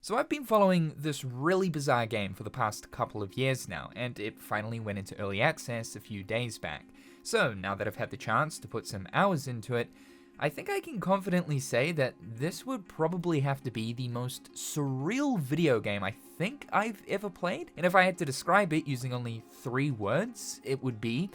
So I've been following this really bizarre game for the past couple of years now, and it finally went into early access a few days back. So now that I've had the chance to put some hours into it, I think I can confidently say that this would probably have to be the most surreal video game I think I've ever played. And if I had to describe it using only 3 words, it would be,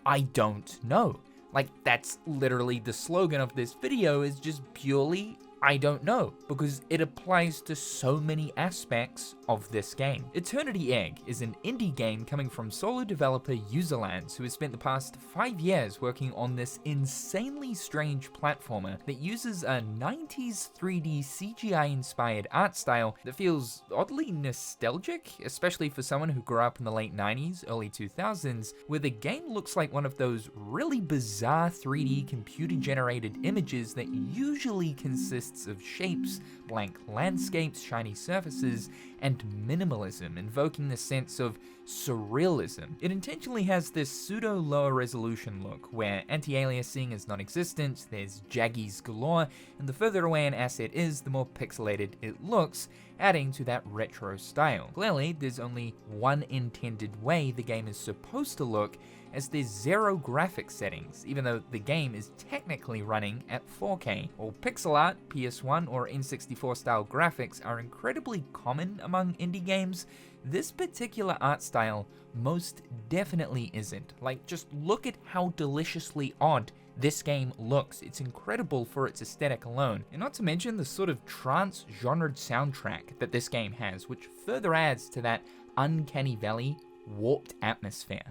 I don't know. Like, that's literally the slogan of this video, is just purely, I don't know, because it applies to so many aspects of this game. Eternity Egg is an indie game coming from solo developer Userlands, who has spent the past 5 years working on this insanely strange platformer that uses a 90s 3D CGI inspired art style that feels oddly nostalgic, especially for someone who grew up in the late 90s, early 2000s, where the game looks like one of those really bizarre 3D computer generated images that usually consists of shapes, blank landscapes, shiny surfaces, and minimalism, invoking the sense of surrealism. It intentionally has this pseudo lower resolution look, where anti-aliasing is non-existent, there's jaggies galore, and the further away an asset is, the more pixelated it looks, adding to that retro style. Clearly, there's only one intended way the game is supposed to look, as there's 0 graphics settings, even though the game is technically running at 4K. While pixel art, PS1 or N64 style graphics are incredibly common among indie games, this particular art style most definitely isn't. Like, just look at how deliciously odd this game looks. It's incredible for its aesthetic alone, and not to mention the sort of trance-genred soundtrack that this game has, which further adds to that uncanny valley, warped atmosphere.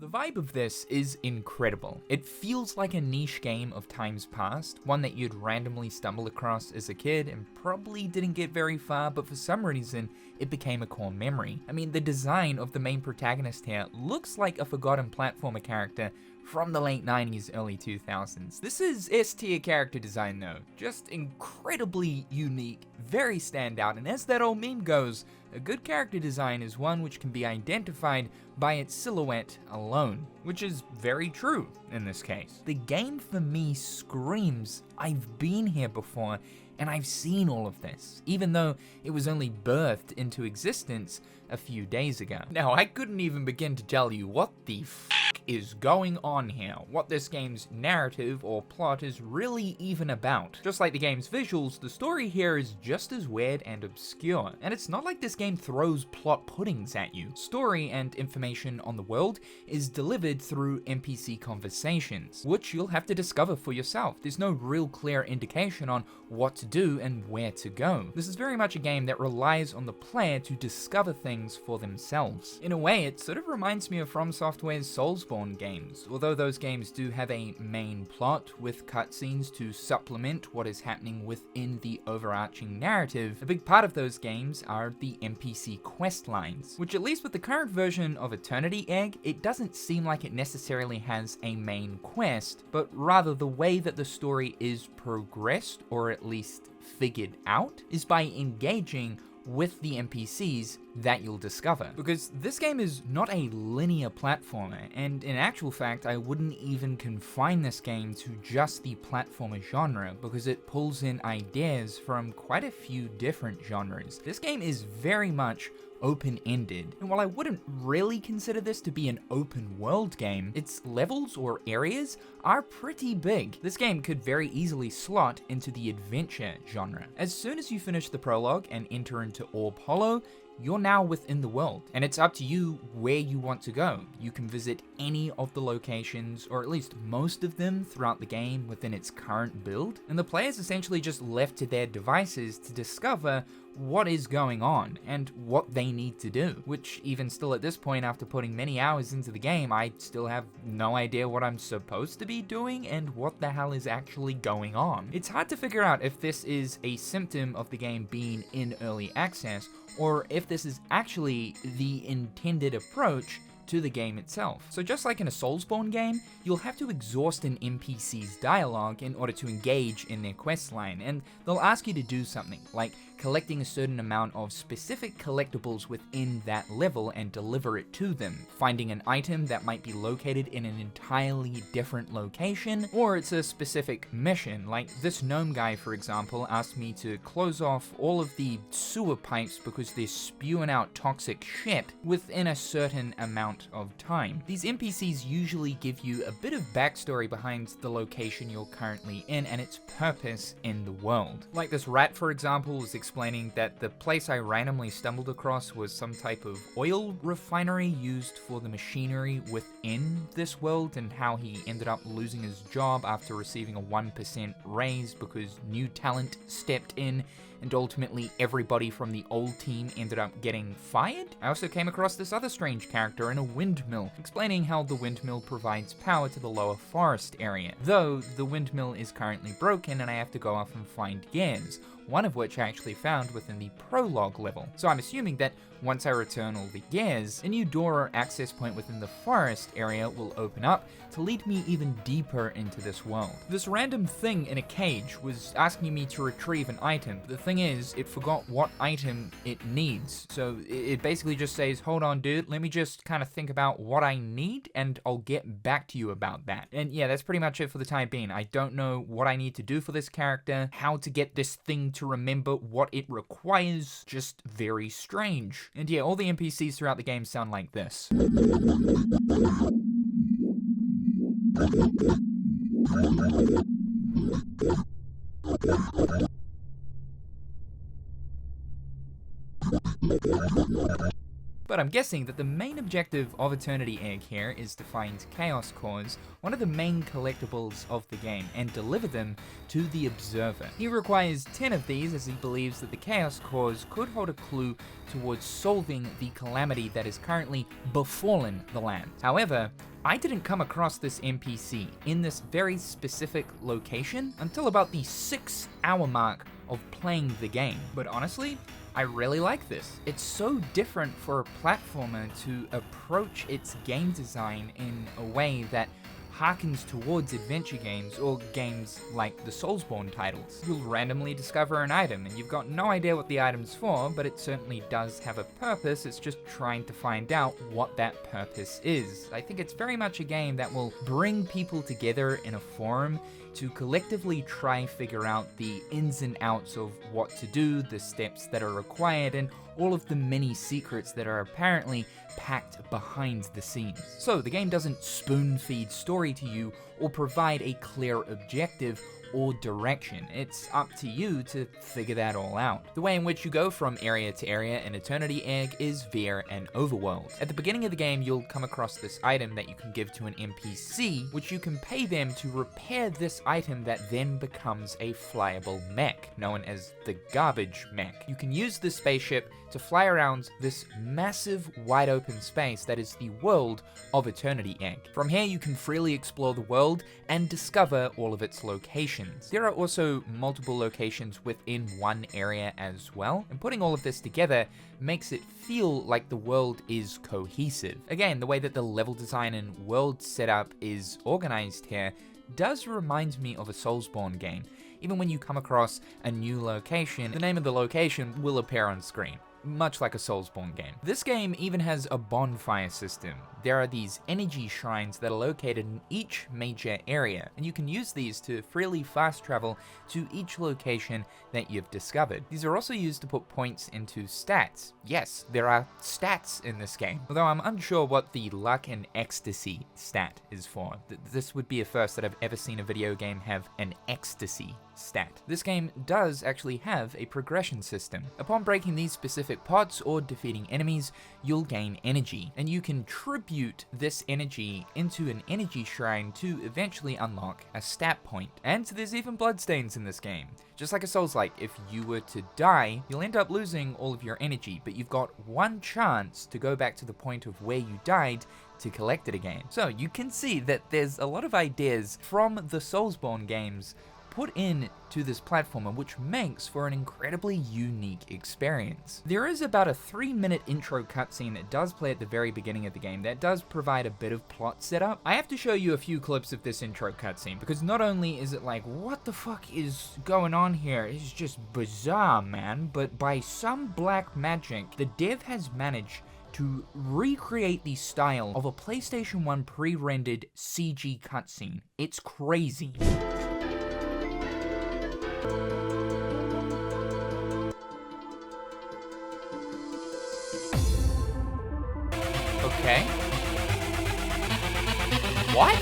The vibe of this is incredible. It feels like a niche game of times past, one that you'd randomly stumble across as a kid and probably didn't get very far, but for some reason, it became a core memory. I mean, the design of the main protagonist here looks like a forgotten platformer character from the late 90s, early 2000s. This is S-tier character design though, just incredibly unique, very standout, and as that old meme goes, a good character design is one which can be identified by its silhouette alone, which is very true in this case. The game for me screams, I've been here before, and I've seen all of this, even though it was only birthed into existence a few days ago. Now, I couldn't even begin to tell you what the is going on here, what this game's narrative or plot is really even about. Just like the game's visuals, the story here is just as weird and obscure, and it's not like this game throws plot puddings at you. Story and information on the world is delivered through NPC conversations, which you'll have to discover for yourself. There's no real clear indication on what to do and where to go. This is very much a game that relies on the player to discover things for themselves. In a way, it sort of reminds me of From Software's Soulsborne games, although those games do have a main plot with cutscenes to supplement what is happening within the overarching narrative. A big part of those games are the NPC quest lines, which at least with the current version of Eternity Egg, it doesn't seem like it necessarily has a main quest, but rather the way that the story is progressed, or at least figured out, is by engaging with the NPCs that you'll discover. Because this game is not a linear platformer, and in actual fact, I wouldn't even confine this game to just the platformer genre, because it pulls in ideas from quite a few different genres. This game is very much open-ended, and while I wouldn't really consider this to be an open world game, its levels or areas are pretty big. This game could very easily slot into the adventure genre. As soon as you finish the prologue and enter into Orb Hollow, you're now within the world, and it's up to you where you want to go. You can visit any of the locations, or at least most of them, throughout the game within its current build, and the player's essentially just left to their devices to discover what is going on and what they need to do, which even still at this point, after putting many hours into the game, I still have no idea what I'm supposed to be doing and what the hell is actually going on. It's hard to figure out if this is a symptom of the game being in early access, or if this is actually the intended approach to the game itself. So just like in a Soulsborne game, you'll have to exhaust an NPC's dialogue in order to engage in their quest line, and they'll ask you to do something, like collecting a certain amount of specific collectibles within that level and deliver it to them, finding an item that might be located in an entirely different location, or it's a specific mission, like this gnome guy, for example, asked me to close off all of the sewer pipes because they're spewing out toxic shit within a certain amount of time. These NPCs usually give you a bit of backstory behind the location you're currently in and its purpose in the world. Like this rat, for example, was explaining that the place I randomly stumbled across was some type of oil refinery used for the machinery within this world, and how he ended up losing his job after receiving a 1% raise because new talent stepped in, and ultimately everybody from the old team ended up getting fired. I also came across this other strange character in a windmill, explaining how the windmill provides power to the lower forest area, though the windmill is currently broken and I have to go off and find gears, one of which I actually found within the prologue level. So I'm assuming that once I return all the gears, a new door or access point within the forest area will open up to lead me even deeper into this world. This random thing in a cage was asking me to retrieve an item. The thing is, it forgot what item it needs. So it basically just says, hold on dude, let me just kind of think about what I need and I'll get back to you about that. And yeah, that's pretty much it for the time being. I don't know what I need to do for this character, how to get this thing to remember what it requires. Just very strange. And yeah, all the NPCs throughout the game sound like this. But I'm guessing that the main objective of Eternity Egg here is to find Chaos Cores, one of the main collectibles of the game, and deliver them to the Observer. He requires 10 of these as he believes that the Chaos Cores could hold a clue towards solving the calamity that is currently befallen the land. However, I didn't come across this NPC in this very specific location until about the 6-hour mark of playing the game. But honestly, I really like this. It's so different for a platformer to approach its game design in a way that harkens towards adventure games or games like the Soulsborne titles. You'll randomly discover an item and you've got no idea what the item's for, but it certainly does have a purpose. It's just trying to find out what that purpose is. I think it's very much a game that will bring people together in a forum to collectively try figure out the ins and outs of what to do, the steps that are required, and all of the many secrets that are apparently packed behind the scenes. So the game doesn't spoon-feed story to you or provide a clear objective or direction. It's up to you to figure that all out. The way in which you go from area to area in Eternity Egg is via an overworld. At the beginning of the game, you'll come across this item that you can give to an NPC, which you can pay them to repair this item that then becomes a flyable mech, known as the garbage mech. You can use this spaceship to fly around this massive wide open space that is the world of Eternity Egg. From here you can freely explore the world and discover all of its locations. There are also multiple locations within one area as well, and putting all of this together makes it feel like the world is cohesive. Again, the way that the level design and world setup is organized here does remind me of a Soulsborne game. Even when you come across a new location, the name of the location will appear on screen, much like a Soulsborne game. This game even has a bonfire system. There are these energy shrines that are located in each major area, and you can use these to freely fast travel to each location that you've discovered. These are also used to put points into stats. Yes, there are stats in this game, although I'm unsure what the luck and ecstasy stat is for. This would be a first that I've ever seen a video game have an ecstasy stat. This game does actually have a progression system. Upon breaking these specific pots or defeating enemies, you'll gain energy, and you can tribute this energy into an energy shrine to eventually unlock a stat point. And there's even bloodstains in this game. Just like a Souls-like, if you were to die, you'll end up losing all of your energy, but you've got one chance to go back to the point of where you died to collect it again. So you can see that there's a lot of ideas from the Soulsborne games put in to this platformer, which makes for an incredibly unique experience. There is about a 3-minute intro cutscene that does play at the very beginning of the game that does provide a bit of plot setup. I have to show you a few clips of this intro cutscene, because not only is it like, what the fuck is going on here? It's just bizarre, man, but by some black magic, the dev has managed to recreate the style of a PlayStation 1 pre-rendered CG cutscene. It's crazy. Okay. What?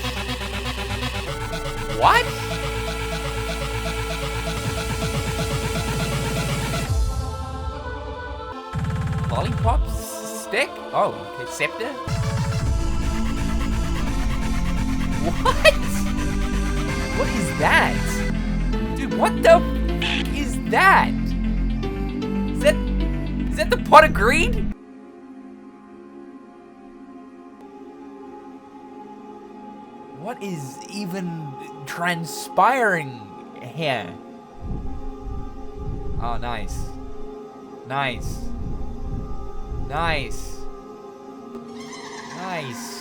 What? Lollipop stick? Oh, okay, scepter? What? What is that? Dude, what the f is that? Is that the pot of greed? What is even transpiring here? Oh, nice. Nice. Nice. Nice.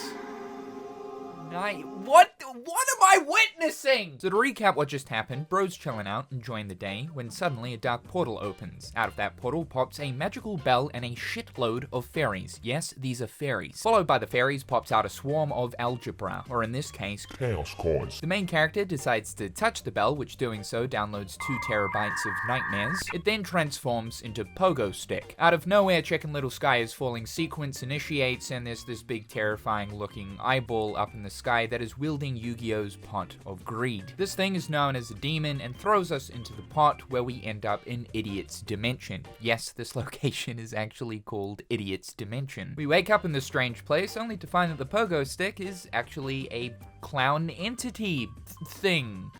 What am I witnessing? So to recap what just happened, bro's chilling out, enjoying the day, when suddenly a dark portal opens. Out of that portal pops a magical bell and a shitload of fairies. Yes, these are fairies. Followed by the fairies pops out a swarm of algebra, or in this case, chaos coins. The main character decides to touch the bell, which doing so downloads 2 terabytes of nightmares. It then transforms into Pogo Stick. Out of nowhere, Chicken Little Sky is falling sequence initiates, and there's this big terrifying looking eyeball up in the sky that is wielding Yu-Gi-Oh's pot of greed. This thing is known as a demon and throws us into the pot, where we end up in Idiot's Dimension. Yes, this location is actually called Idiot's Dimension. We wake up in this strange place only to find that the Pogo Stick is actually a clown entity thing.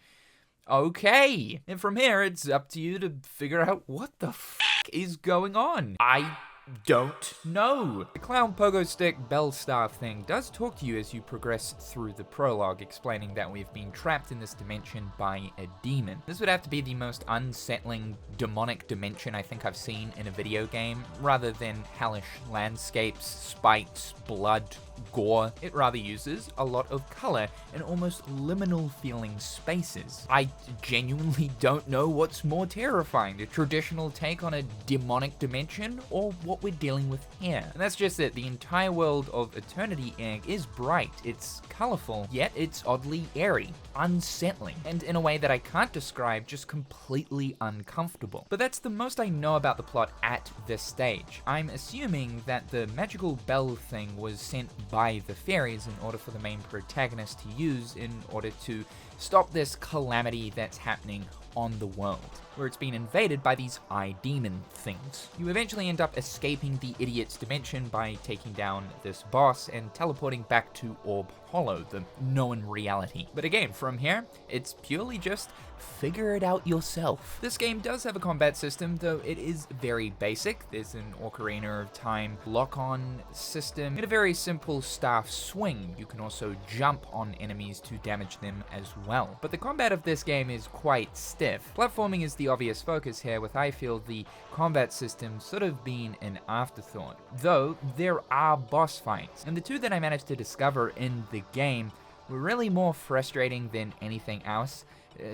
Okay. And from here, it's up to you to figure out what the f is going on. I don't know. The clown pogo stick bell staff thing does talk to you as you progress through the prologue, explaining that we've been trapped in this dimension by a demon. This would have to be the most unsettling demonic dimension I think I've seen in a video game, rather than hellish landscapes, spikes, blood, gore. It rather uses a lot of color and almost liminal feeling spaces. I genuinely don't know what's more terrifying, the traditional take on a demonic dimension or what we're dealing with here. And that's just it. The entire world of Eternity Egg is bright, it's colorful, yet it's oddly airy, unsettling, and in a way that I can't describe, just completely uncomfortable. But that's the most I know about the plot at this stage. I'm assuming that the magical bell thing was sent by the fairies in order for the main protagonist to use in order to stop this calamity that's happening on the world, where it's been invaded by these eye demon things. You eventually end up escaping the Idiot's Dimension by taking down this boss and teleporting back to Orb Hollow, the known reality. But again, from here, it's purely just figure it out yourself. This game does have a combat system, though it is very basic. There's an Ocarina of Time lock-on system and a very simple staff swing. You can also jump on enemies to damage them as well. But the combat of this game is quite stiff. Platforming is the obvious focus here, with I feel the combat system sort of being an afterthought. Though there are boss fights, and the two that I managed to discover in the game were really more frustrating than anything else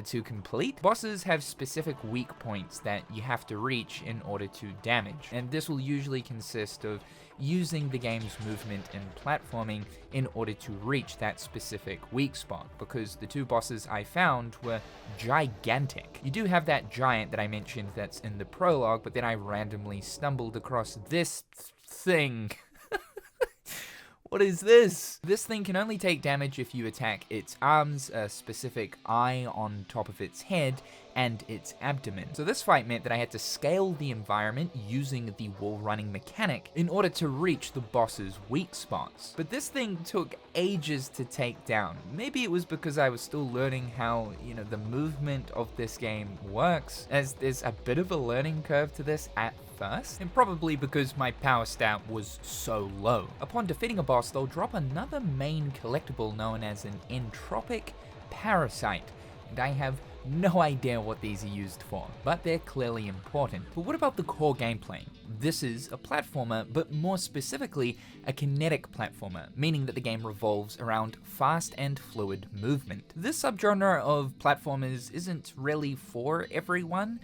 to complete. Bosses have specific weak points that you have to reach in order to damage, and this will usually consist of using the game's movement and platforming in order to reach that specific weak spot, because the two bosses I found were gigantic. You do have that giant that I mentioned that's in the prologue, but then I randomly stumbled across this thing. What is this? This thing can only take damage if you attack its arms, a specific eye on top of its head, and its abdomen. So this fight meant that I had to scale the environment using the wall running mechanic in order to reach the boss's weak spots. But this thing took ages to take down. Maybe it was because I was still learning how, the movement of this game works, as there's a bit of a learning curve to this at first, and probably because my power stat was so low. Upon defeating a boss, they'll drop another main collectible known as an entropic parasite, and I have no idea what these are used for, but they're clearly important. But what about the core gameplay? This is a platformer, but more specifically, a kinetic platformer, meaning that the game revolves around fast and fluid movement. This subgenre of platformers isn't really for everyone.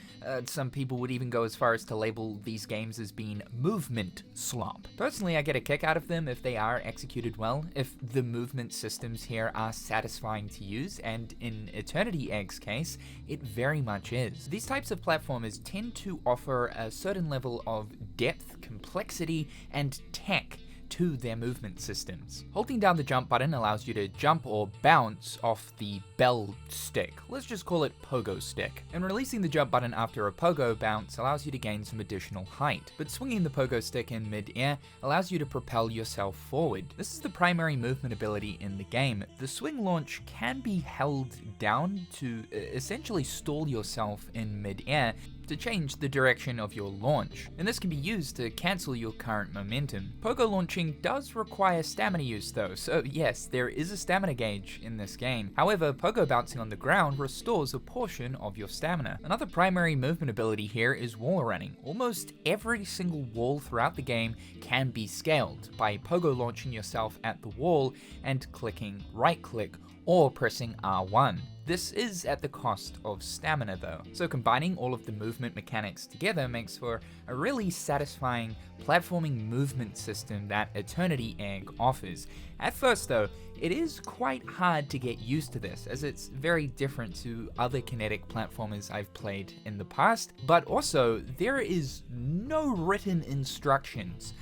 Some people would even go as far as to label these games as being movement slop. Personally, I get a kick out of them if they are executed well, if the movement systems here are satisfying to use, and in Eternity Egg's case, it very much is. These types of platformers tend to offer a certain level of depth, complexity, and tech to their movement systems. Holding down the jump button allows you to jump or bounce off the bell stick. Let's just call it pogo stick. And releasing the jump button after a pogo bounce allows you to gain some additional height. But swinging the pogo stick in mid-air allows you to propel yourself forward. This is the primary movement ability in the game. The swing launch can be held down to essentially stall yourself in mid-air to change the direction of your launch, and this can be used to cancel your current momentum. Pogo launching does require stamina use though, so yes, there is a stamina gauge in this game. However, pogo bouncing on the ground restores a portion of your stamina. Another primary movement ability here is wall running. Almost every single wall throughout the game can be scaled by pogo launching yourself at the wall and clicking right click or pressing R1. This is at the cost of stamina though, so combining all of the movement mechanics together makes for a really satisfying platforming movement system that Eternity Egg offers. At first though, it is quite hard to get used to this, as it's very different to other kinetic platformers I've played in the past, but also there is no written instructions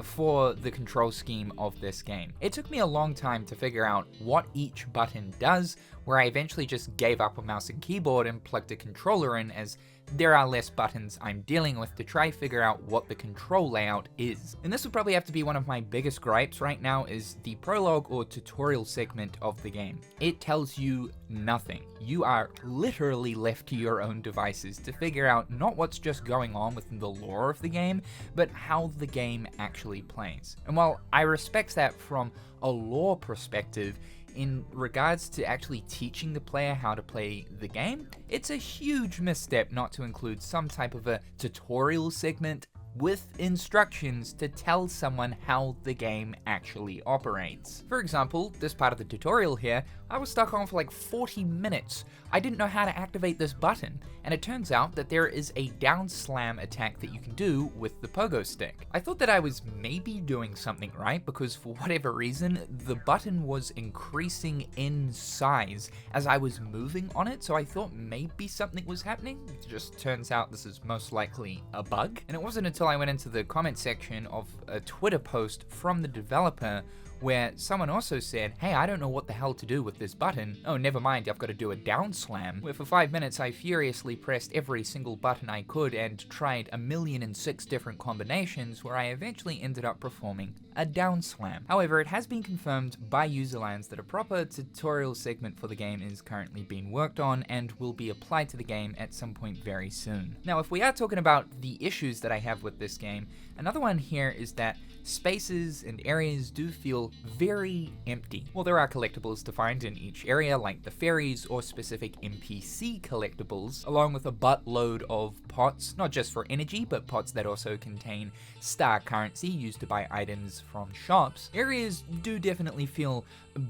for the control scheme of this game. It took me a long time to figure out what each button does, where I eventually just gave up on mouse and keyboard and plugged a controller in, as there are less buttons I'm dealing with to try figure out what the control layout is. And this would probably have to be one of my biggest gripes right now, is the prologue or tutorial segment of the game. It tells you nothing. You are literally left to your own devices to figure out not what's just going on within the lore of the game, but how the game actually plays. And while I respect that from a lore perspective, in regards to actually teaching the player how to play the game, it's a huge misstep not to include some type of a tutorial segment with instructions to tell someone how the game actually operates. For example, this part of the tutorial here, I was stuck on for like 40 minutes. I didn't know how to activate this button, and it turns out that there is a down slam attack that you can do with the pogo stick. I thought that I was maybe doing something right, because for whatever reason, the button was increasing in size as I was moving on it, so I thought maybe something was happening. It just turns out this is most likely a bug, and it wasn't until I went into the comment section of a Twitter post from the developer where someone also said, hey, I don't know what the hell to do with this button. Oh, never mind, I've got to do a down slam. Where for 5 minutes I furiously pressed every single button I could and tried 1,000,006 different combinations, where I eventually ended up performing a down slam. However, it has been confirmed by Userlands that a proper tutorial segment for the game is currently being worked on and will be applied to the game at some point very soon. Now, if we are talking about the issues that I have with this game, another one here is that spaces and areas do feel very empty. While there are collectibles to find in each area, like the fairies or specific NPC collectibles, along with a buttload of pots, not just for energy, but pots that also contain star currency used to buy items from shops, areas do definitely feel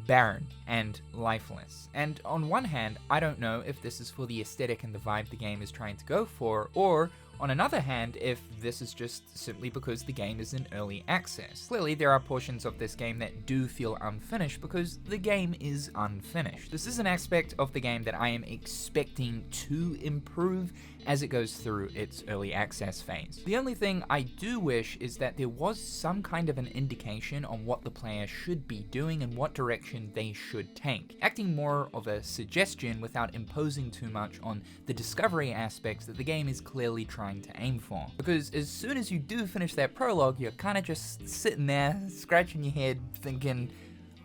barren and lifeless. And on one hand, I don't know if this is for the aesthetic and the vibe the game is trying to go for, or on another hand, if this is just simply because the game is in early access. Clearly, there are portions of this game that do feel unfinished because the game is unfinished. This is an aspect of the game that I am expecting to improve as it goes through through its early access phase. The only thing I do wish is that there was some kind of an indication on what the player should be doing and what direction they should take, acting more of a suggestion without imposing too much on the discovery aspects that the game is clearly trying to aim for. Because as soon as you do finish that prologue, you're kind of just sitting there, scratching your head, thinking,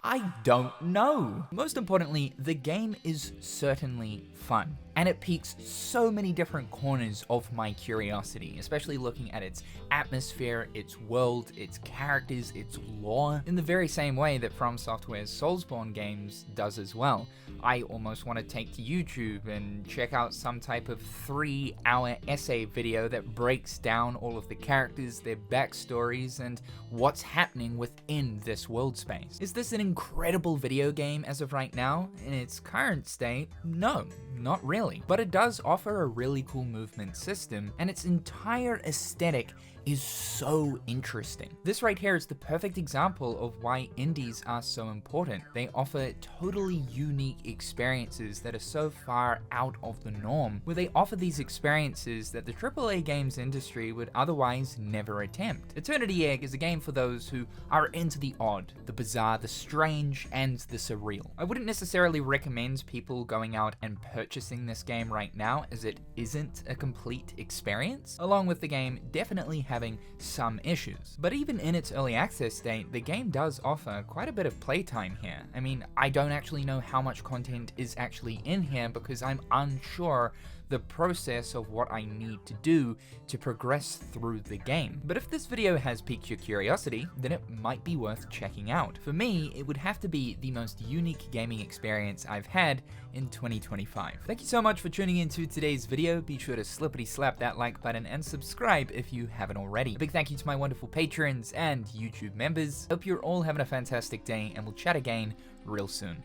I don't know. Most importantly, the game is certainly fun, and it piques so many different corners of my curiosity, especially looking at its atmosphere, its world, its characters, its lore, in the very same way that From Software's Soulsborne games does as well. I almost want to take to YouTube and check out some type of 3-hour essay video that breaks down all of the characters, their backstories, and what's happening within this world space. Is this an incredible video game as of right now? In its current state, no, not really. But it does offer a really cool movement system, and its entire aesthetic is so interesting. This right here is the perfect example of why indies are so important. They offer totally unique experiences that are so far out of the norm, where they offer these experiences that the AAA games industry would otherwise never attempt. Eternity Egg is a game for those who are into the odd, the bizarre, the strange, and the surreal. I wouldn't necessarily recommend people going out and purchasing this game right now, as it isn't a complete experience, along with the game definitely having some issues. But even in its early access state, the game does offer quite a bit of playtime here. I mean, I don't actually know how much content is actually in here because I'm unsure the process of what I need to do to progress through the game. But if this video has piqued your curiosity, then it might be worth checking out. For me, it would have to be the most unique gaming experience I've had in 2025. Thank you so much for tuning into today's video. Be sure to slippity slap that like button and subscribe if you haven't already. A big thank you to my wonderful patrons and YouTube members. Hope you're all having a fantastic day, and we'll chat again real soon.